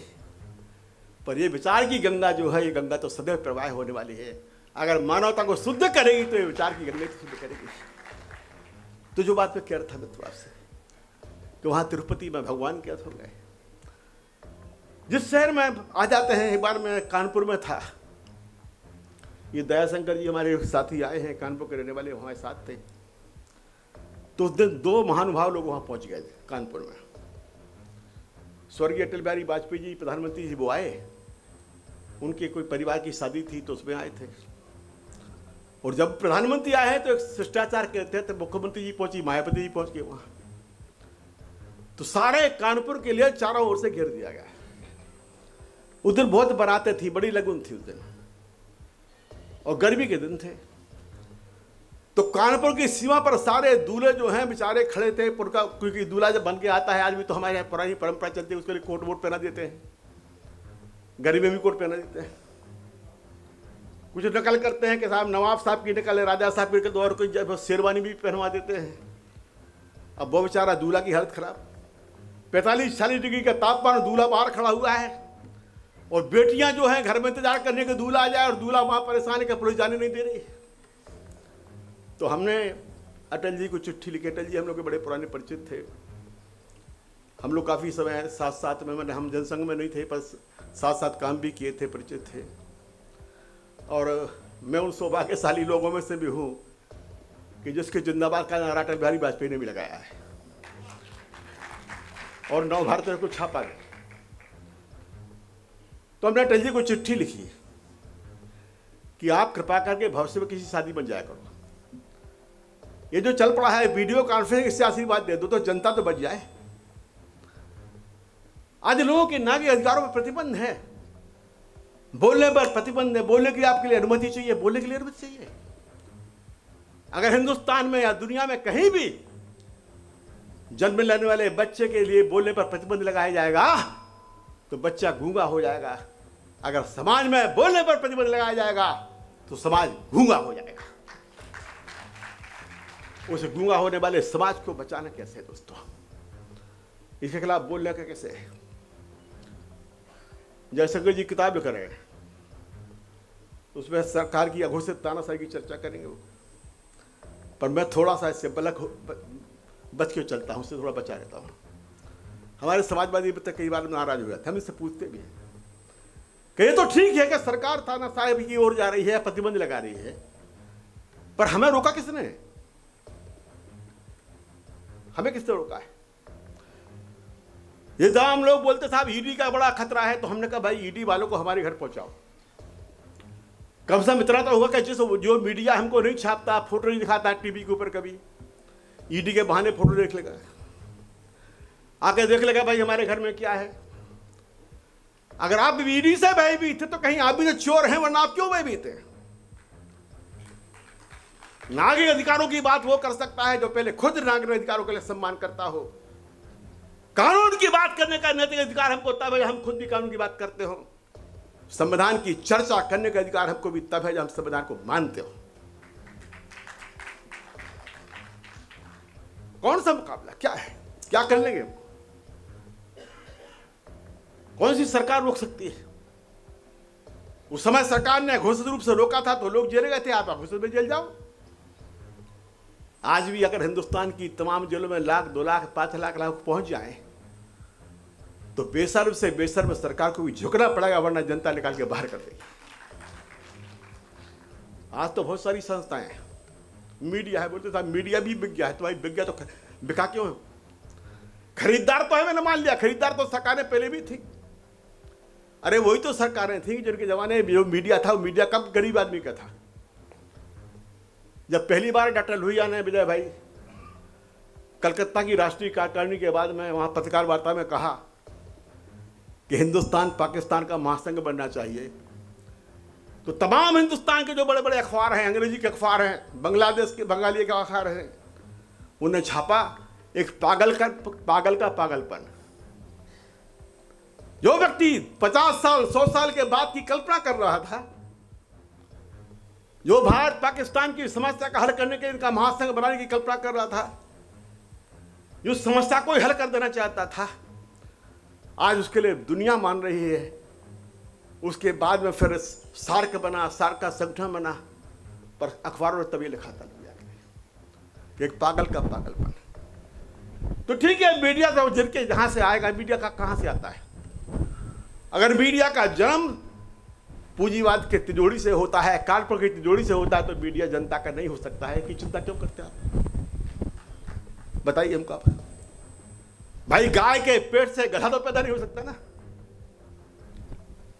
पर ये विचार की गंगा जो है, ये गंगा तो सदैव प्रवाह होने वाली है। अगर मानवता को शुद्ध करेगी तो ये विचार की गंगा तो शुद्ध करेगी। तो जो बात मैं कह रहा था मित्रों आपसे कि वहां तिरुपति में भगवान कैद हो गए। जिस शहर में आ जाते हैं, एक बार मैं कानपुर में था, ये दयाशंकर जी हमारे साथी आए हैं, कानपुर के रहने वाले, वहाँ साथ थे। तो उस दिन 2 महानुभाव लोग वहाँ पहुँच गए थे कानपुर में। स्वर्गीय अटल बिहारी वाजपेयी जी प्रधानमंत्री जी वो आए, उनके कोई परिवार की शादी थी तो उसमें आए थे। और जब प्रधानमंत्री आए हैं तो एक शिष्टाचार कहते हैं, तो मुख्यमंत्री जी पहुंची, मायावती जी पहुंच गए वहाँ। तो सारे कानपुर के लिए चारों ओर से घेर दिया गया। उस दिन बहुत बारातें थी, बड़ी लगन थी उस दिन, और गर्मी के दिन थे। तो कानपुर की सीमा पर सारे दूल्हे जो हैं बेचारे खड़े थे, पुरका, क्योंकि दूल्हा जब बन के आता है, आज भी तो हमारे यहाँ पुरानी परंपरा चलती है, उसके लिए कोट वोट पहना देते हैं, गर्मी में भी कोट पहना देते हैं। कुछ नकल करते हैं कि साहब नवाब साहब की नकल है, राजा साहब की नकल, और कोई शेरवानी भी पहनवा देते हैं। अब वो बेचारा दूल्हा की हालत खराब, 45-46 डिग्री का तापमान, दूल्हा बाहर खड़ा हुआ है, और बेटियां जो हैं घर में इंतजार करने के दूल्हा आ जाए, और दूल्हा वहां परेशान है कि पुलिस जाने नहीं दे रही। तो हमने अटल जी को चिट्ठी लिखी। अटल जी हम लोग के बड़े पुराने परिचित थे, हम लोग काफ़ी समय साथ साथ में, मैंने हम जनसंघ में नहीं थे पर साथ साथ काम भी किए थे, परिचित थे। और मैं उन सौभाग्यशाली लोगों में से भी हूँ कि जिसके जिंदाबाद का नारा अटल बिहारी वाजपेयी ने भी लगाया है, और नव भारत को छापा गया। तो हमने अटल जी को चिट्ठी लिखी कि आप कृपा करके भविष्य में किसी शादी बन जाया करो। ये जो चल पड़ा है वीडियो कॉन्फ्रेंस, इससे आशीर्वाद दे दो तो जनता तो बच जाए। आज लोगों के नागरिक अधिकारों पर प्रतिबंध है, बोलने पर प्रतिबंध है, बोलने के लिए आपके लिए अनुमति चाहिए, बोलने के लिए अनुमति चाहिए। अगर हिंदुस्तान में या दुनिया में कहीं भी जन्म लेने वाले बच्चे के लिए बोलने पर प्रतिबंध लगाया जाएगा तो बच्चा गूंगा हो जाएगा। अगर समाज में बोलने पर प्रतिबंध लगाया जाएगा तो समाज गूंगा हो जाएगा। उस गूंगा होने वाले समाज को बचाना कैसे है दोस्तों? इसके खिलाफ बोलने का कैसे है? जयशंकर जी किताब लिख रहे हैं, उसमें सरकार की अघोषित तानाशाही की चर्चा करेंगे वो, पर मैं थोड़ा सा इससे बच के चलता हूँ, उससे थोड़ा बचा रहता हूँ। हमारे समाजवादी मित्र कई बार नाराज हो जाते हैं, हम इससे पूछते भी हैं कि ये तो ठीक है कि सरकार तानाशाही की ओर जा रही है, प्रतिबंध लगा रही है, पर हमें रोका किसने? हमें किसने रोका है? ये जब हम लोग बोलते साहब ईडी का बड़ा खतरा है, तो हमने कहा भाई ईडी वालों को हमारे घर पहुंचाओ। कम से कम इतना तो होगा कि जो मीडिया हमको नहीं छापता, फोटो नहीं दिखाता टीवी के ऊपर, कभी ईडी के बहाने फोटो देख लेगा, आके देख लेगा भाई हमारे घर में क्या है। अगर आप ईडी से भयभीत थे तो कहीं आप भी तो चोर हैं, वरना आप क्यों भयभीत हैं? नागरिक अधिकारों की बात वो कर सकता है जो पहले खुद नागरिक अधिकारों के लिए सम्मान करता हो। कानून की बात करने का नैतिक अधिकार हमको तब है हम खुद भी कानून की बात करते हो। संविधान की चर्चा करने का अधिकार हमको भी तब है जब हम संविधान को मानते हो। कौन सा मुकाबला, क्या है, क्या कर लेंगे? कौन सी सरकार रोक सकती है? उस समय सरकार ने घोषित रूप से रोका था तो लोग जेल गए थे, आप घोषित में जेल जाओ। आज भी अगर हिंदुस्तान की तमाम जेलों में लाख, 2 लाख, 5 लाख लोग पहुंच जाए तो बेशर्म से बेशर्म सरकार को भी झुकना पड़ेगा, वरना जनता निकाल के बाहर कर देगी। आज तो बहुत सारी संस्थाएं हैं, मीडिया है, बोलते साहब मीडिया भी बिक गया है। तो भाई बिक गया तो बिका क्यों? खरीदार तो है, मैंने मान लिया, खरीदार तो सरकारें पहले भी थी। अरे वही तो सरकारें थी जिनके जमाने में जो मीडिया था, वो मीडिया कब गरीब आदमी का था। जब पहली बार डॉक्टर लोहिया ने, विजय भाई, कलकत्ता की राष्ट्रीय कार्यकारिणी के बाद में वहां पत्रकार वार्ता में कहा कि हिंदुस्तान पाकिस्तान का महासंघ बनना चाहिए, तो तमाम हिंदुस्तान के जो बड़े बड़े अखबार हैं, अंग्रेजी के अखबार हैं, बांग्लादेश के बंगाली के अखबार हैं, उन्हें छापा एक पागल का पागलपन। जो व्यक्ति 50 साल 100 साल के बाद की कल्पना कर रहा था, जो भारत पाकिस्तान की समस्या का हल करने के इनका महासंघ बनाने की कल्पना कर रहा था, जो समस्या को हल कर देना चाहता था, आज उसके लिए दुनिया मान रही है। उसके बाद में फिर सार्क बना, सार्क का संगठन बना, पर अखबारों ने तभी लिखा था एक पागल का पागलपन। तो ठीक है, मीडिया तो जिनके जहां से आएगा, मीडिया का कहां से आता है? अगर मीडिया का जन्म पूंजीवाद के तिजोरी से होता है, कारपोरेट की तिजोरी से होता है, तो मीडिया जनता का नहीं हो सकता है। कि चिंता क्यों करते हैं आप? बताइए हमको आप। भाई गाय के पेट से गधा तो पैदा नहीं हो सकता ना,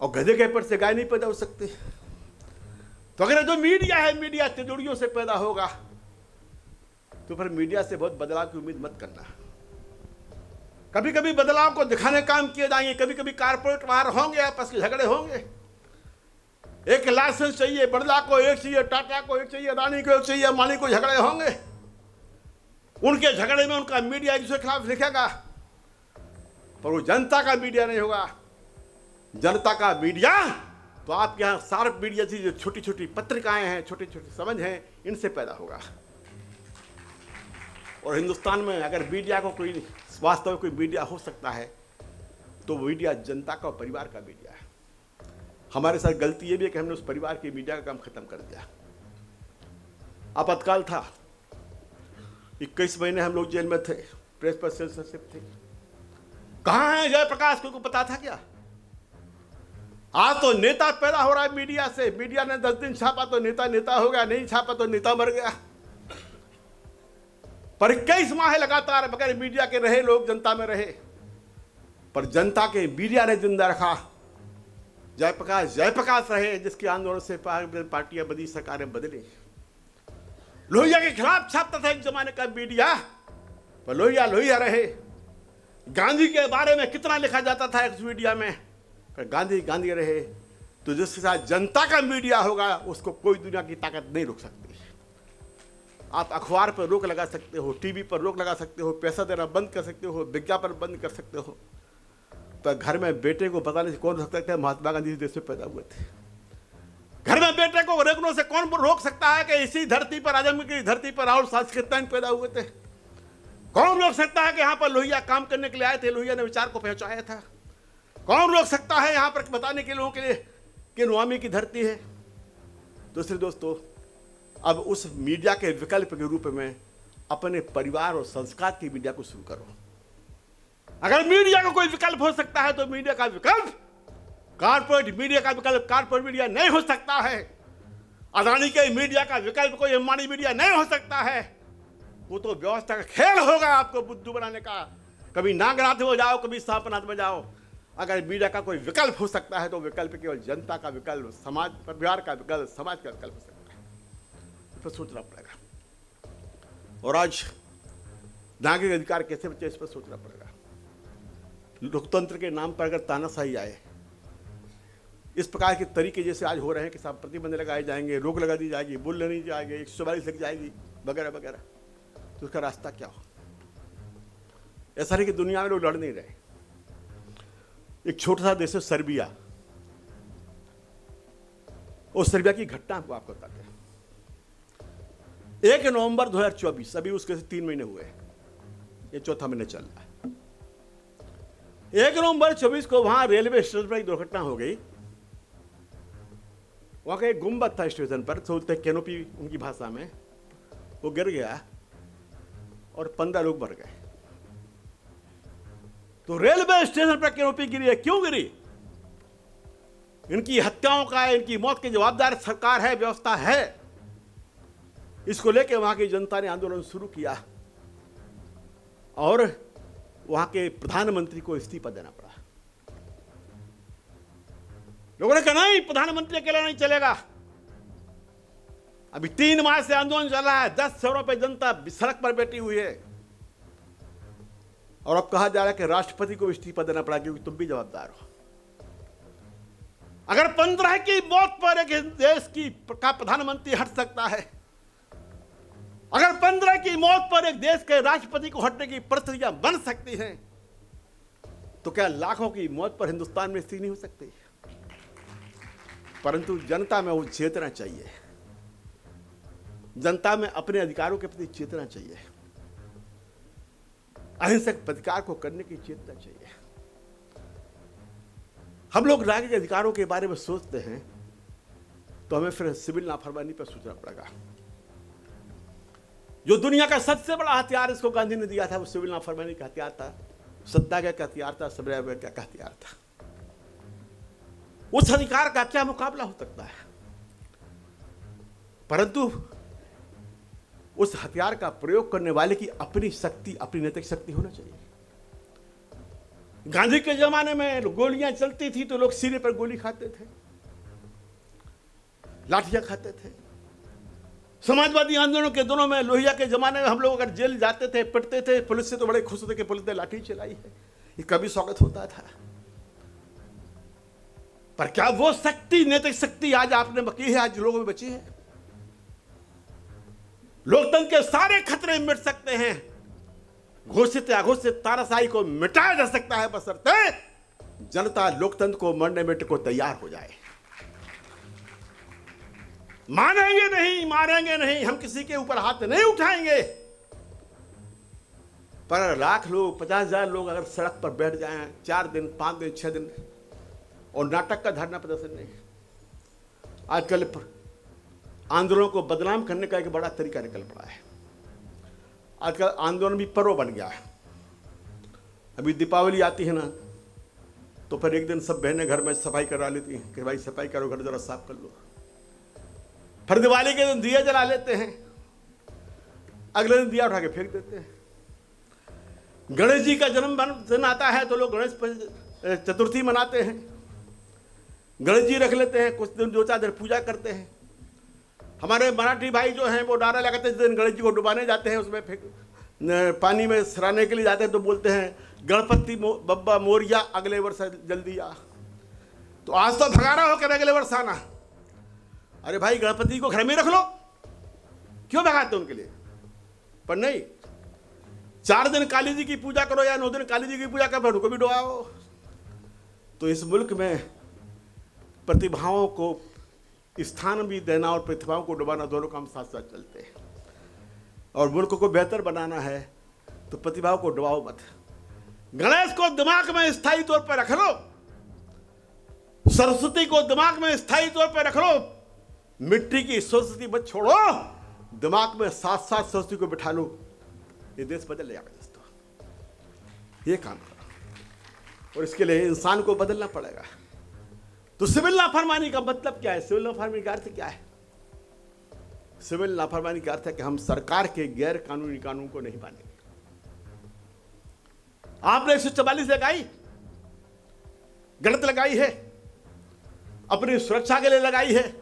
और गधे के पेट से गाय नहीं पैदा हो सकती। तो अगर जो मीडिया है, मीडिया तिजोरियों से पैदा होगा, तो फिर मीडिया से बहुत बदलाव की उम्मीद मत करना। कभी कभी बदलाव को दिखाने काम किए जाएंगे, कभी कभी कारपोरेट वार होंगे, आपस के झगड़े होंगे। एक लाइसेंस चाहिए, बिरला को एक चाहिए, टाटा को एक चाहिए, अदानी को एक चाहिए, अंबानी को झगड़े होंगे। उनके झगड़े में उनका मीडिया एक दूसरे के खिलाफ लिखेगा, पर वो जनता का मीडिया नहीं होगा। जनता का मीडिया तो आपके यहाँ सार्क मीडिया थी, जो छोटी छोटी पत्रिकाएं हैं, छोटी छोटी समझ हैं, इनसे पैदा होगा। और हिंदुस्तान में अगर मीडिया को कोई वास्तव में कोई मीडिया हो सकता है, तो मीडिया जनता का और परिवार का मीडिया है। हमारे साथ गलती ये भी है कि हमने उस परिवार के मीडिया का काम खत्म कर दिया। आपातकाल था, 21 महीने हम लोग जेल में थे, प्रेस पर सेंसरशिप थी। कहाँ है जयप्रकाश? को पता था क्या? आज तो नेता पैदा हो रहा है मीडिया से। मीडिया ने 10 दिन छापा तो नेता नेता हो गया, नहीं छापा तो नेता मर गया। पर 21 माह लगातार बगैर मीडिया के रहे लोग, जनता में रहे, पर जनता के मीडिया ने जिंदा रखा। जयप्रकाश रहे, जिसके आंदोलन से पार्टियां बदली, सरकारें बदली। लोहिया के खिलाफ छापता था एक जमाने का मीडिया, पर लोहिया रहे। गांधी के बारे में कितना लिखा जाता था इस मीडिया में, पर गांधी रहे। तो जिसके साथ जनता का मीडिया होगा, उसको कोई दुनिया की ताकत नहीं रोक सकती। आप अखबार पर रोक लगा सकते हो, टीवी पर रोक लगा सकते हो, पैसा देना बंद कर सकते हो, विज्ञापन बंद कर सकते हो, पर घर में बेटे को बताने से कौन रोक सकता है? महात्मा गांधी इस देश में पैदा हुए थे। घर में बेटे को रोकने से कौन रोक सकता है कि इसी धरती पर, आजम की धरती पर राहुल सांस्कृतिक पैदा हुए थे? कौन रोक सकता है कि यहाँ पर लोहिया काम करने के लिए आए थे, लोहिया ने विचार को पहुंचाया था? कौन रोक सकता है यहाँ पर बताने के लोगों के लिए कि नवामी की धरती है? दूसरे दोस्तों, अब उस मीडिया के विकल्प के रूप में अपने परिवार और संस्कार की मीडिया को शुरू करो। अगर मीडिया का कोई विकल्प हो सकता है, तो मीडिया का विकल्प कारपोरेट मीडिया का विकल्प कारपोरेट मीडिया नहीं हो सकता है। अदानी के मीडिया का विकल्प कोई अंबानी मीडिया नहीं हो सकता है। वो तो व्यवस्था का खेल होगा आपको बुद्धू बनाने का। कभी नागनाथ में जाओ, कभी सांपनाथ में जाओ। अगर मीडिया का कोई विकल्प हो सकता है, तो विकल्प केवल जनता का विकल्प, समाज, परिवार का विकल्प, समाज का विकल्प हो सकता है। इस पर सोचना पड़ेगा। और आज नागरिक अधिकार कैसे बचे, इस पर सोचना पड़ेगा। लोकतंत्र के नाम पर अगर तानाशाही आए, इस प्रकार के तरीके जैसे आज हो रहे हैं कि सब प्रतिबंध लगाए जाएंगे, रोक लगा दी जाएगी, बोलने नहीं जाएंगे, 142 लग जाएगी, वगैरह वगैरह, तो उसका रास्ता क्या हो? ऐसा नहीं कि दुनिया में लोग लड़ नहीं रहे। एक छोटा सा देश है सर्बिया, उस सर्बिया की घटना हमको आपको बताते हैं। 1 नवंबर 2024, अभी उसके 3 महीने हुए, ये चौथा महीने चल रहा है। 1 नवंबर 24 को वहां रेलवे स्टेशन पर एक दुर्घटना हो गई। वहाँ का एक गुम्बद था स्टेशन पर, बोलते कैनोपी उनकी भाषा में, वो गिर गया और 15 लोग मर गए। तो रेलवे स्टेशन पर कैनोपी गिरी है, क्यों गिरी? इनकी हत्याओं का, इनकी मौत की जवाबदार सरकार है, व्यवस्था है। इसको लेकर वहां की जनता ने आंदोलन शुरू किया और वहां के प्रधानमंत्री को इस्तीफा देना पड़ा। लोगों ने कहा नहीं, प्रधानमंत्री अकेला नहीं चलेगा। अभी 3 माह से आंदोलन चल रहा है, 10 शहरों पे जनता सड़क पर बैठी हुई है और अब कहा जा रहा है कि राष्ट्रपति को इस्तीफा देना पड़ा क्योंकि तुम भी जवाबदार हो। अगर 15 की मौत पर एक देश का प्रधानमंत्री हट सकता है, अगर 15 की मौत पर एक देश के राष्ट्रपति को हटने की प्रक्रिया बन सकती है, तो क्या लाखों की मौत पर हिंदुस्तान में स्थिति नहीं हो सकती? परंतु जनता में वो चेतना चाहिए, जनता में अपने अधिकारों के प्रति चेतना चाहिए, अहिंसक प्रतिकार को करने की चेतना चाहिए। हम लोग नागरिक अधिकारों के बारे में सोचते हैं तो हमें फिर सिविल नाफरमानी पर सोचना पड़ेगा। जो दुनिया का सबसे बड़ा हथियार इसको गांधी ने दिया था, वो सिविल नाफरमानी का हथियार था, सत्याग्रह का हथियार था, सत्याग्रह का हथियार था। उस अधिकार का क्या मुकाबला हो सकता है? परंतु उस हथियार का प्रयोग करने वाले की अपनी शक्ति, अपनी नैतिक शक्ति होना चाहिए। गांधी के जमाने में गोलियां चलती थी तो लोग सिरे पर गोली खाते थे, लाठियां खाते थे। समाजवादी आंदोलन के दिनों में, लोहिया के जमाने में हम लोग अगर जेल जाते थे, पिटते थे, पुलिस से तो बड़े खुश होते कि पुलिस ने लाठी चलाई है, ये कभी स्वागत होता था। पर क्या वो शक्ति, नैतिक शक्ति आज आपने बची है, आज लोगों में बची है? लोकतंत्र के सारे खतरे मिट सकते हैं, घोषित या अघोषित तानाशाही को मिटाया जा सकता है, बशर्ते जनता लोकतंत्र को मरने मिटने को तैयार हो जाए। मानेंगे नहीं, मारेंगे नहीं, हम किसी के ऊपर हाथ नहीं उठाएंगे। पर लाख लोग, 50,000 लोग अगर सड़क पर बैठ जाएं 4 दिन, 5 दिन, 6 दिन और नाटक का धरना प्रदर्शन नहीं। आजकल आंदोलनों को बदनाम करने का एक बड़ा तरीका निकल पड़ा है। आजकल आंदोलन भी पर्व बन गया है। अभी दीपावली आती है ना, तो फिर एक दिन सब बहनें घर में सफाई करा लेती हैं कि भाई सफाई करो, घर जरा साफ कर लो। फिर दिवाली के दिन दिया जला लेते हैं, अगले दिन दिया उठा के फेंक देते हैं। गणेश जी का जन्मदिन आता है तो लोग गणेश चतुर्थी मनाते हैं, गणेश जी रख लेते हैं, कुछ दिन 2-4 दिन पूजा करते हैं। हमारे मराठी भाई जो हैं वो नारा लगाते हैं, जिस दिन गणेश जी को डुबाने जाते हैं, उसमें पानी में सराने के लिए जाते हैं तो बोलते हैं गणपति बब्बा मोरिया, अगले वर्ष जल्दी आ। तो आज तो भगाना हो कर अगले वर्ष आना। अरे भाई, गणपति को घर में रख लो, क्यों भगाते उनके लिए? पर नहीं, 4 दिन काली जी की पूजा करो या 9 दिन काली जी की पूजा करो, उनको भी डुबाओ। तो इस मुल्क में प्रतिभाओं को स्थान भी देना और प्रतिभाओं को डुबाना, दोनों काम साथ साथ चलते हैं। और मुल्क को बेहतर बनाना है तो प्रतिभाओं को डुबाओ मत। गणेश को दिमाग में स्थायी तौर पर रख लो, सरस्वती को दिमाग में स्थायी तौर पर रख लो, मिट्टी की सरस्वती मत छोड़ो, दिमाग में साथ साथ सरस्वती को बिठा लो, ये देश बदल जाएगा दोस्तों। ये काम करो और इसके लिए इंसान को बदलना पड़ेगा। तो सिविल नाफरमानी का मतलब क्या है? सिविल नाफरमानी का अर्थ क्या है? सिविल नाफरमानी का अर्थ है कि हम सरकार के गैर कानूनी कानून को नहीं मानेंगे। आपने 144 लगाई, गलत लगाई है, अपनी सुरक्षा के लिए लगाई है,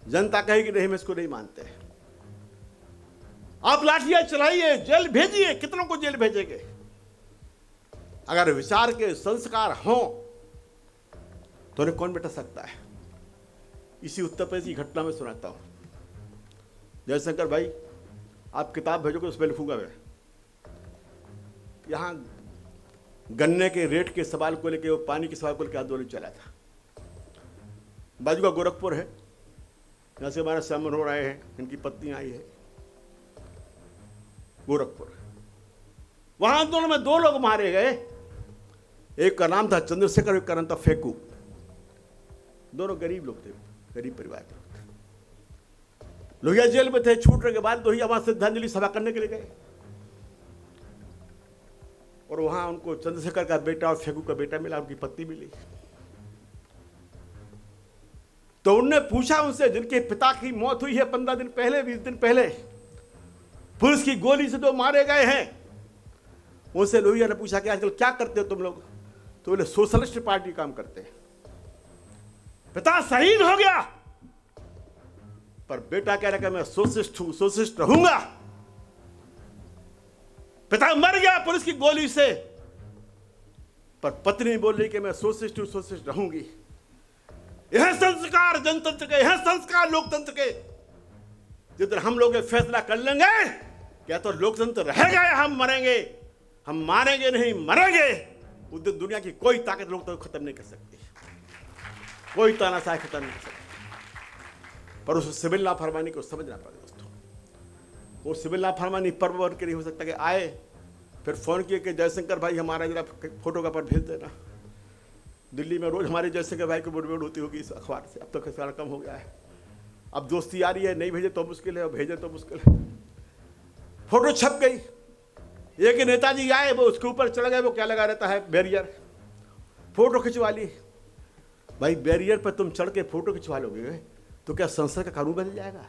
जनता कहेगी नहीं, हम इसको नहीं मानते। आप लाठियां चलाइए, जेल भेजिए, कितनों को जेल भेजेंगे? अगर विचार के संस्कार हों तो उन्हें कौन बैठा सकता है? इसी उत्तर प्रदेश की घटना में सुनाता हूं। जयशंकर भाई, आप किताब भेजोगे उसमें लिखूंगा मैं। यहां गन्ने के रेट के सवाल को लेकर, पानी के सवाल को लेकर आंदोलन चला था। बाजू का गोरखपुर है, यहां से हमारे श्याम मनोहर आए हैं, इनकी पत्नी आई है गोरखपुर। वहां आंदोलन में 2 लोग मारे गए, एक का नाम था चंद्रशेखर, एक का नाम था फेकू। दोनों गरीब लोग थे। गरीब परिवार के लोग थे। लोहिया जेल में थे, छूटने के बाद लोहिया वहां श्रद्धांजलि सभा करने के लिए गए और वहां उनको चंद्रशेखर का बेटा और फेगू का बेटा मिला, उनकी पत्नी मिली। तो उनने पूछा उनसे, जिनके पिता की मौत हुई है 15 दिन पहले, 20 दिन पहले, पुलिस की गोली से जो मारे गए हैं, उनसे लोहिया ने पूछा कि आजकल क्या करते हो तुम लोग? तो बोले सोशलिस्ट पार्टी काम करते हैं। पिता शहीद हो गया पर बेटा कह रहा कि मैं सोशलिस्ट हूं, सोशलिस्ट रहूंगा। पिता मर गया पुलिस की गोली से, पर पत्नी बोल रही कि मैं सोशलिस्ट हूं, सोशलिस्ट रहूंगी। यह संस्कार जनतंत्र के, यह संस्कार लोकतंत्र के। जिस दिन हम लोग फैसला कर लेंगे क्या तो लोकतंत्र रहेगा या हम मरेंगे, हम मारेंगे नहीं मरेंगे, उस दिन दुनिया की कोई ताकत लोकतंत्र खत्म नहीं कर सकती, कोई तानाशाही खत्म नहीं कर सकती। पर उस सिविल लाफरमानी को समझना पड़ेगा दोस्तों। वो सिविल लाफरमानी पर्व बन के नहीं हो सकता कि आए फिर फोन किए कि जयशंकर भाई हमारा जरा फोटोग्राफर भेज देना। दिल्ली में रोज हमारे जयशंकर भाई की मुठभेड़ होती होगी इस अखबार से, अब तो खैर कम हो गया है। अब दोस्ती आ रही है, नहीं भेजे तो मुश्किल है और भेजे तो मुश्किल है। फोटो छप गई, एक नेताजी आए, वो उसके ऊपर चढ़ गए, वो क्या लगा रहता है बैरियर, फोटो खिंचवा ली। भाई बैरियर पर तुम चढ़ के फोटो खिंचवा लोगे तो क्या संसद का कानून बदल जाएगा?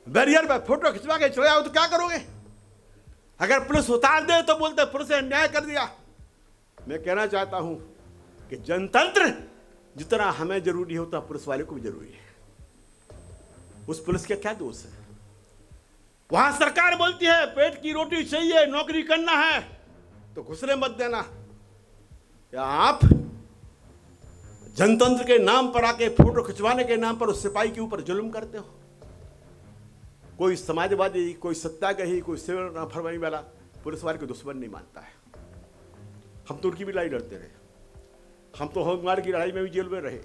बैरियर पर फोटो खिंचवा के चले आओ तो क्या करोगे? अगर पुलिस उतार दे तो बोलते पुलिस ने अन्याय कर दिया। मैं कहना चाहता हूं कि जनतंत्र जितना हमें जरूरी है उतना पुलिस वाले को भी जरूरी है। उस पुलिस का क्या दोष है? वहां सरकार बोलती है पेट की रोटी चाहिए, नौकरी करना है तो घुसने मत देना। या आप जनतंत्र के नाम पर आके फोटो खिंचवाने के नाम पर उस सिपाही के ऊपर जुल्म करते हो। कोई समाजवादी, कोई सत्याग्रही, कोई सिविल लाफरमानी वाला पुलिस वाले को दुश्मन नहीं मानता है। हम तो उनकी भी लड़ाई लड़ते रहे, हम तो होमगार्ड की लड़ाई में भी जेल में रहे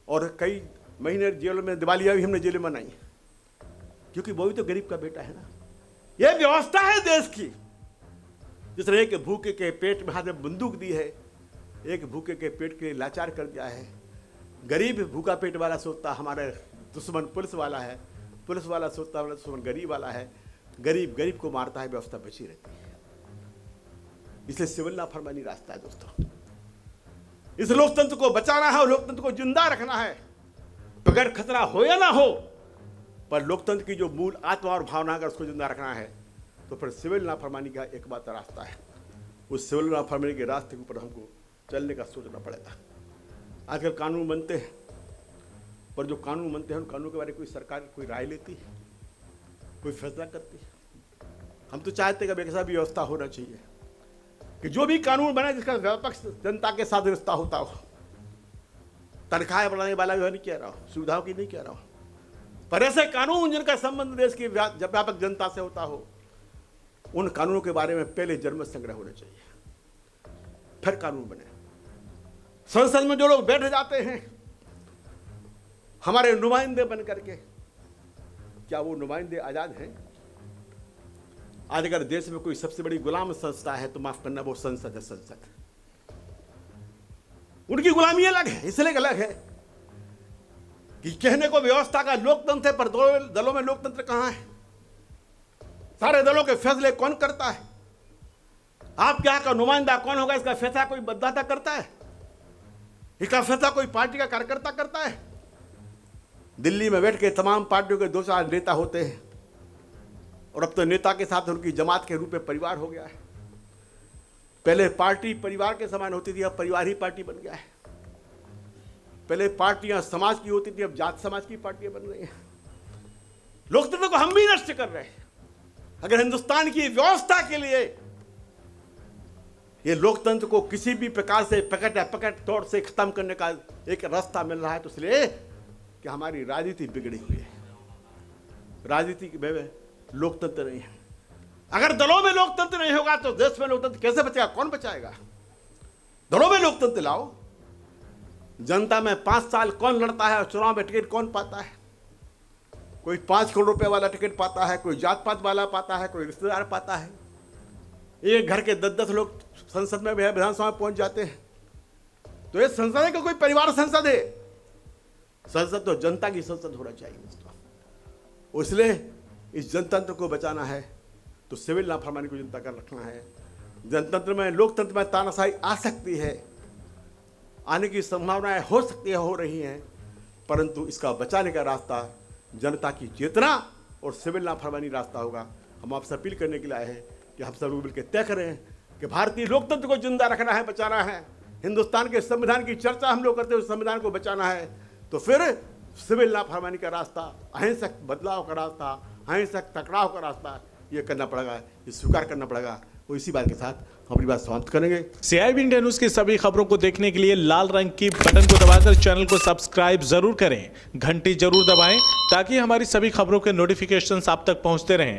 और कई महीने जेल में, दिवालियां भी हमने जेल में मनाई, क्योंकि वो भी तो गरीब का बेटा है ना। यह व्यवस्था है देश की। जिस तरह एक भूखे के पेट में हाथ में बंदूक दी है, एक भूखे के पेट के लिए लाचार कर दिया है। गरीब भूखा पेट वाला सोचता हमारे दुश्मन पुलिस वाला है, पुलिस वाला सोचता हमारा दुश्मन गरीब वाला है, गरीब गरीब को मारता है, व्यवस्था बची रहती है। इसलिए सिविल लाफरमानी रास्ता है दोस्तों। इस लोकतंत्र को बचाना है और लोकतंत्र को जिंदा रखना है, बगैर खतरा हो या ना हो, पर लोकतंत्र की जो मूल आत्मा और भावना अगर उसको जिंदा रखना है तो फिर सिविल लाफरमानी का एक बात रास्ता है। उस सिविल लाफरमानी के रास्ते के ऊपर हमको चलने का सोचना पड़ेगा। आजकल कानून बनते हैं, पर जो कानून बनते हैं उन कानून के बारे में कोई सरकार कोई राय लेती है, कोई फैसला करती है? हम तो चाहते हैं कि ऐसा भी व्यवस्था होना चाहिए कि जो भी कानून बने जिसका व्यापक जनता के साथ रिश्ता होता हो। तनख्वाहें बढ़ाने वाला भी नहीं कह रहा हूँ, सुविधाओं की नहीं कह रहा हूँ, पर ऐसे कानून जिनका संबंध देश की व्यापक जनता से होता हो, उन कानूनों के बारे में पहले जनमत संग्रह होना चाहिए, फिर कानून बने। संसद में जो लोग बैठ जाते हैं हमारे नुमाइंदे बन करके, क्या वो नुमाइंदे आजाद हैं? आज अगर देश में कोई सबसे बड़ी गुलाम संस्था है तो माफ करना वो संसद है। संसद उनकी गुलामी अलग है, इसलिए अलग है कि कहने को व्यवस्था का लोकतंत्र है, पर दलों में लोकतंत्र कहां है? सारे दलों के फैसले कौन करता है? आपके यहां का नुमाइंदा कौन होगा इसका फैसला कोई मतदाता करता है? इसका फैसला कोई पार्टी का कार्यकर्ता करता है? दिल्ली में बैठ के तमाम पार्टियों के 2-4 नेता होते हैं और अब तो नेता के साथ उनकी जमात के रूप में परिवार हो गया है। पहले पार्टी परिवार के समान होती थी, अब परिवार ही पार्टी बन गया है। पहले पार्टियां समाज की होती थी, अब जात समाज की पार्टियां बन गई हैं। लोकतंत्र को हम भी नष्ट कर रहे हैं। अगर हिंदुस्तान की व्यवस्था के लिए ये लोकतंत्र को किसी भी प्रकार से पकड़ तोड़ से खत्म करने का एक रास्ता मिल रहा है तो इसलिए कि हमारी राजनीति बिगड़ी हुई है। राजनीति में लोकतंत्र नहीं है। अगर दलों में लोकतंत्र नहीं होगा तो देश में लोकतंत्र कैसे बचेगा? कौन बचाएगा? दलों में लोकतंत्र लाओ। जनता में 5 साल कौन लड़ता है और चुनाव में टिकट कौन पाता है? कोई 5 करोड़ रुपए वाला टिकट पाता है, कोई जात पात वाला पाता है, कोई रिश्तेदार पाता है। एक घर के 10-10 लोग संसद में विधानसभा में पहुंच जाते हैं। तो ये संसद है कि कोई परिवार संसद है? संसद तो जनता की संसद होना चाहिए दोस्तों। इसलिए इस जनतंत्र को बचाना है तो सिविल नाफरमानी को जनता का रखना है। जनतंत्र में, लोकतंत्र में तानाशाही आ सकती है, आने की संभावनाएं हो सकती है, हो रही हैं, परंतु इसका बचाने का रास्ता जनता की चेतना और सिविल नाफरमानी रास्ता होगा। हम आपसे अपील करने के लिए आए हैं कि हम सब लोग मिलकर तय करें कि भारतीय लोकतंत्र को जिंदा रखना है, बचाना है। हिंदुस्तान के संविधान की चर्चा हम लोग करते हुए संविधान को बचाना है, तो फिर सिविल नाफरमानी का रास्ता, अहिंसक बदलाव का रास्ता, अहिंसक टकराव का रास्ता ये करना पड़ेगा, ये स्वीकार करना पड़ेगा। तो इसी बात के साथ हम अपनी बात समाप्त करेंगे। CIB इंडिया न्यूज की सभी खबरों को देखने के लिए लाल रंग की बटन को दबाकर चैनल को सब्सक्राइब जरूर करें, घंटी जरूर दबाएं ताकि हमारी सभी खबरों के नोटिफिकेशंस आप तक पहुंचते रहें।